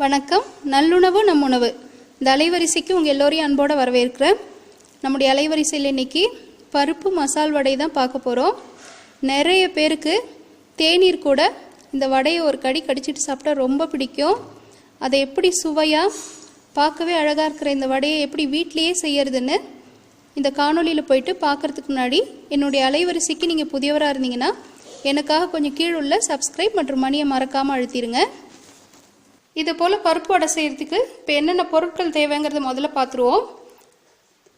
வணக்கம். நல்லுணவு நம் உணவு இந்த அலைவரிசைக்கு உங்கள் எல்லோரையும் அன்போடு வரவேற்கிறேன். நம்முடைய அலைவரிசையில் இன்றைக்கி பருப்பு மசால் வடை தான் பார்க்க போகிறோம். நிறைய பேருக்கு தேநீர் கூட இந்த வடையை ஒரு கடி கடிச்சிட்டு சாப்பிட்டா ரொம்ப பிடிக்கும். அதை எப்படி சுவையாக பார்க்கவே அழகாக இருக்கிற இந்த வடையை எப்படி வீட்டிலையே செய்யறதுன்னு இந்த காணொலியில் போயிட்டு பார்க்குறதுக்கு முன்னாடி என்னுடைய அலைவரிசைக்கு நீங்கள் புதியவராக இருந்தீங்கன்னா எனக்காக கொஞ்சம் கீழே உள்ள சப்ஸ்கிரைப் மற்றும் மணியை மறக்காமல் அழுத்திடுங்க. இது போல் பருப்பு வடை செய்கிறதுக்கு இப்போ என்னென்ன பொருட்கள் தேவைங்கிறத முதல்ல பார்த்துருவோம்.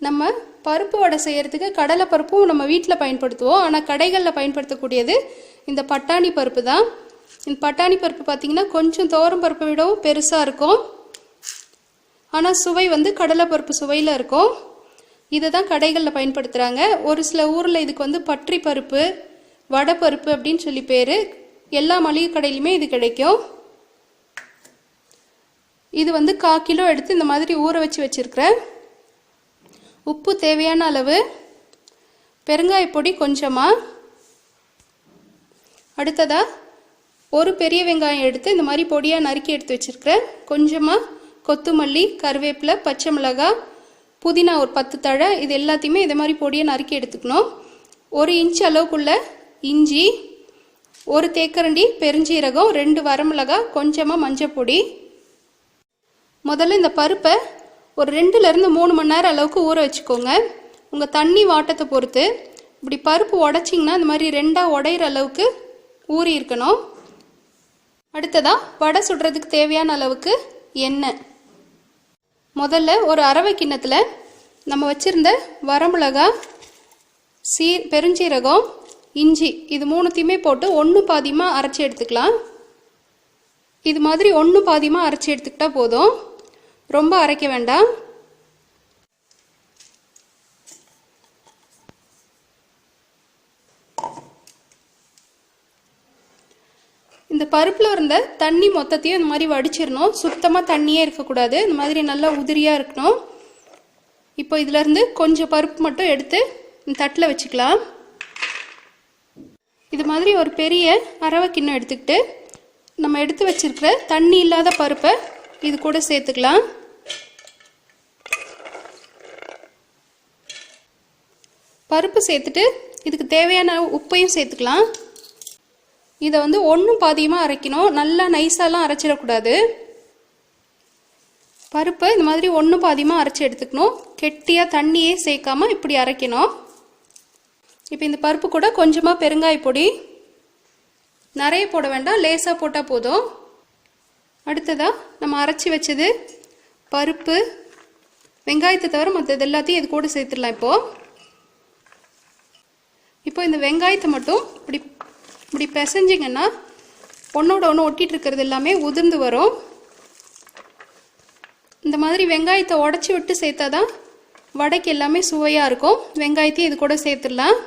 நம்ம பருப்பு வடை செய்கிறதுக்கு கடலை பருப்பும் நம்ம வீட்டில் பயன்படுத்துவோம். ஆனால் கடைகளில் பயன்படுத்தக்கூடியது இந்த பட்டாணி பருப்பு தான். இந்த பட்டாணி பருப்பு பார்த்திங்கன்னா கொஞ்சம் துவரம் பருப்பை விடவும் பெருசாக இருக்கும். ஆனால் சுவை கடலை பருப்பு சுவையில் இருக்கும். இதை தான் கடைகளில் பயன்படுத்துகிறாங்க. ஒரு சில ஊரில் இதுக்கு பற்றி பருப்பு, வடை பருப்பு அப்படின்னு சொல்லி பேர். எல்லா மளிகை கடையிலுமே இது கிடைக்கும். இது 1/4 கிலோ எடுத்து இந்த மாதிரி ஊற வச்சு வச்சுருக்கிறேன். உப்பு தேவையான அளவு, பெருங்காயப்பொடி கொஞ்சமாக, அடுத்ததாக ஒரு பெரிய வெங்காயம் எடுத்து இந்த மாதிரி பொடியாக நறுக்கி எடுத்து வச்சுருக்கிறேன். கொஞ்சமாக கொத்தமல்லி, கருவேப்பிலை, பச்சை மிளகாய், புதினா ஒரு 10 தழை, இது எல்லாத்தையுமே இதை மாதிரி பொடியாக நறுக்கி எடுத்துக்கணும். 1 இன்ச் அளவுக்குள்ள இஞ்சி, 1 தேக்கரண்டி பெருஞ்சீரகம், 2 வரமிளகாய், கொஞ்சமாக மஞ்சள் பொடி. முதல்ல இந்த பருப்பை ஒரு 2லேருந்து 3 மணி நேரம் அளவுக்கு ஊற வச்சுக்கோங்க. உங்கள் தண்ணி வாட்டத்தை பொறுத்து. இப்படி பருப்பு உடைச்சிங்கன்னா இந்த மாதிரி 2ஆக உடையிற அளவுக்கு ஊறி இருக்கணும். அடுத்ததாக வடை சுடுறதுக்கு தேவையான அளவுக்கு எண்ணெய். முதல்ல ஒரு அரவை கிண்ணத்தில் நம்ம வச்சுருந்த வரமிளகாய், பெருஞ்சீரகம், இஞ்சி இது 3த்தையுமே போட்டு 1 பாதியமாக அரைச்சி எடுத்துக்கலாம். இது மாதிரி 1 பாதியமாக அரைச்சி எடுத்துக்கிட்டால் போதும், ரொம்ப அரைக்க வேண்டாம். இந்த பருப்பில் இருந்த தண்ணி மொத்தத்தையும் இந்த மாதிரி வடிச்சிடணும். சுத்தமாக தண்ணியே இருக்கக்கூடாது, இந்த மாதிரி நல்லா உதிரியாக இருக்கணும். இப்போ இதிலேருந்து கொஞ்சம் பருப்பு மட்டும் எடுத்து இந்த தட்டில் வச்சுக்கலாம். இது மாதிரி ஒரு பெரிய அரவை கிண்ணம் எடுத்துக்கிட்டு நம்ம எடுத்து வச்சிருக்கிற தண்ணி இல்லாத பருப்பை இது கூட சேர்த்துக்கலாம். பருப்பு சேர்த்துட்டு இதுக்கு தேவையான உப்பையும் சேர்த்துக்கலாம். இதை 1 பாதியமாக அரைக்கணும். நல்லா நைஸாலாம் அரைச்சிடக்கூடாது. பருப்பை இந்த மாதிரி 1 பாதியமாக அரைச்சி எடுத்துக்கணும். கெட்டியாக தண்ணியே சேர்க்காம இப்படி அரைக்கணும். இப்போ இந்த பருப்பு கூட கொஞ்சமாக பெருங்காய பொடி, நிறைய போட வேண்டாம், லேசாக போட்டால் போதும். அடுத்ததாக நம்ம அரைச்சி வச்சது பருப்பு, வெங்காயத்தை தவிர மற்றது எல்லாத்தையும் இது கூட சேர்த்துடலாம். இப்போ இந்த வெங்காயத்தை மட்டும் இப்படி பிசைஞ்சிங்கன்னா ஒன்றோட ஒன்று ஒட்டிகிட்டு இருக்கிறது எல்லாமே உதிர்ந்து வரும். இந்த மாதிரி வெங்காயத்தை உடச்சி விட்டு சேர்த்தா தான் வடைக்கு எல்லாமே சுவையாக இருக்கும். வெங்காயத்தையும் இது கூட சேர்த்துடலாம்.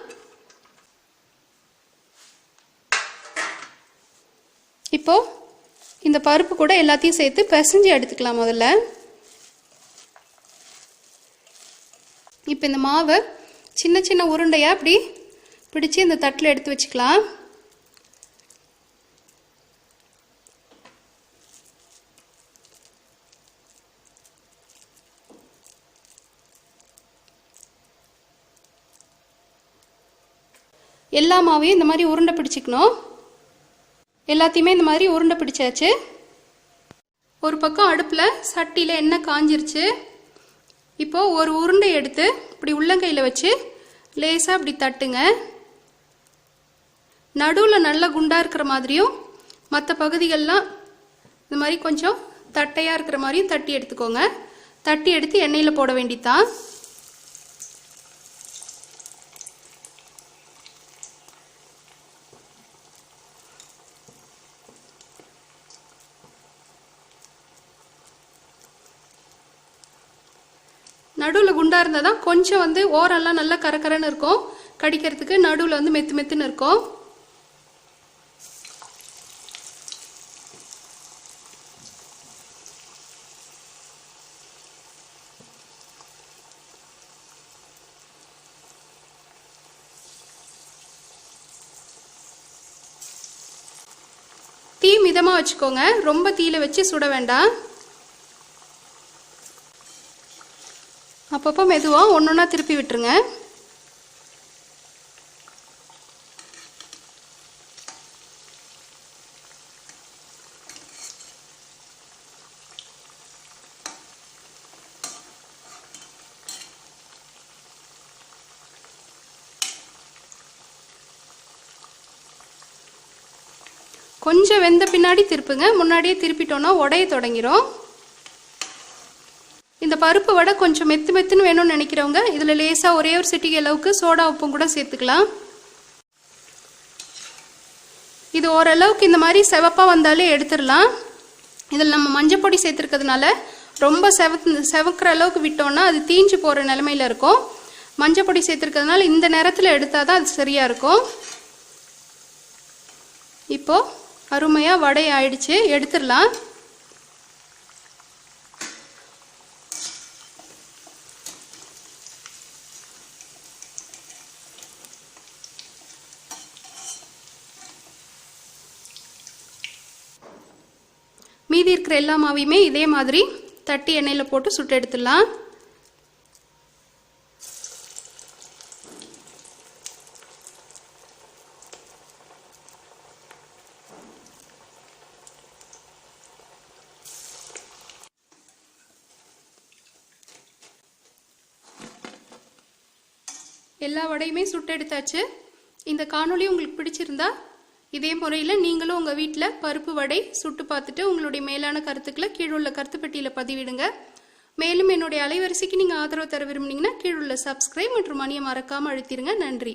இப்போது இந்த பருப்பு கூட எல்லாத்தையும் சேர்த்து பிசைஞ்சு எடுத்துக்கலாம். முதல்ல இப்போ இந்த மாவை சின்ன சின்ன உருண்டையாக அப்படி பிடிச்சி இந்த தட்டில் எடுத்து வச்சுக்கலாம். எல்லா மாவையும் இந்த மாதிரி உருண்டை பிடிச்சிக்கணும். எல்லாத்தையுமே இந்த மாதிரி உருண்டை பிடிச்சாச்சு. ஒரு பக்கம் அடுப்பில் சட்டியில் எண்ணெய் காஞ்சிருச்சு. இப்போது ஒரு உருண்டை எடுத்து இப்படி உள்ளங்கையில் வச்சு லேசாக இப்படி தட்டுங்க. நடுவில் நல்ல குண்டாக இருக்கிற மாதிரியும் மற்ற பகுதிகள்லாம் இந்த மாதிரி கொஞ்சம் தட்டையாக இருக்கிற மாதிரியும் தட்டி எடுத்துக்கோங்க. தட்டி எடுத்து எண்ணெயில் போட வேண்டியதான். நடுவில் குண்டாக இருந்தால் தான் கொஞ்சம் ஓரெல்லாம் நல்லா கரக்கரன்னு இருக்கும். கடிக்கிறதுக்கு நடுவில் மெத்து மெத்துன்னு இருக்கும். தீ மிதமாக வச்சுக்கோங்க, ரொம்ப தீயில வச்சு சுட வேண்டாம். அப்பப்போ மெதுவாக ஒன்றொன்னா திருப்பி விட்டுருங்க. கொஞ்சம் வெந்த பின்னாடி திருப்புங்க. முன்னாடியே திருப்பிட்டோன்னா உடைய தொடங்கிரும். இந்த பருப்பு வடை கொஞ்சம் மெத்து மெத்துன்னு வேணும்னு நினைக்கிறவங்க இதில் லேசாக ஒரே ஒரு சிட்டிகை அளவுக்கு சோடா உப்பும் கூட சேர்த்துக்கலாம். இது ஓரளவுக்கு இந்த மாதிரி செவப்பாக வந்தாலே எடுத்துடலாம். இதில் நம்ம மஞ்சள் பொடி சேர்த்துருக்கிறதுனால ரொம்ப செவக்கிற அளவுக்கு விட்டோன்னா அது தீஞ்சு போகிற நிலமையில இருக்கும். மஞ்சள் பொடி சேர்த்துருக்கிறதுனால இந்த நேரத்தில் எடுத்தால் தான் அது சரியாக இருக்கும். இப்போது அருமையாக வடை ஆயிடுச்சு, எடுத்துடலாம். மீதி இருக்கிற எல்லா மாவையுமே இதே மாதிரி தட்டி எண்ணெயில் போட்டு சுட்டு எடுத்துடலாம். எல்லா வடையுமே சுட்டு எடுத்தாச்சு. இந்த காணொளி உங்களுக்கு பிடிச்சிருந்தா இதே முறையில் நீங்களும் உங்கள் வீட்டில் பருப்பு வடை சுட்டு பார்த்துட்டு உங்களுடைய மேலான கருத்துக்களை கீழுள்ள கருத்து பெட்டியில் பதிவிடுங்க. மேலும் என்னுடைய அலைவரிசைக்கு நீங்கள் ஆதரவு தர விரும்புனீங்கன்னா கீழுள்ள சப்ஸ்கிரைப் மற்றும் மணியை மறக்காமல் அழுத்திடுங்க. நன்றி.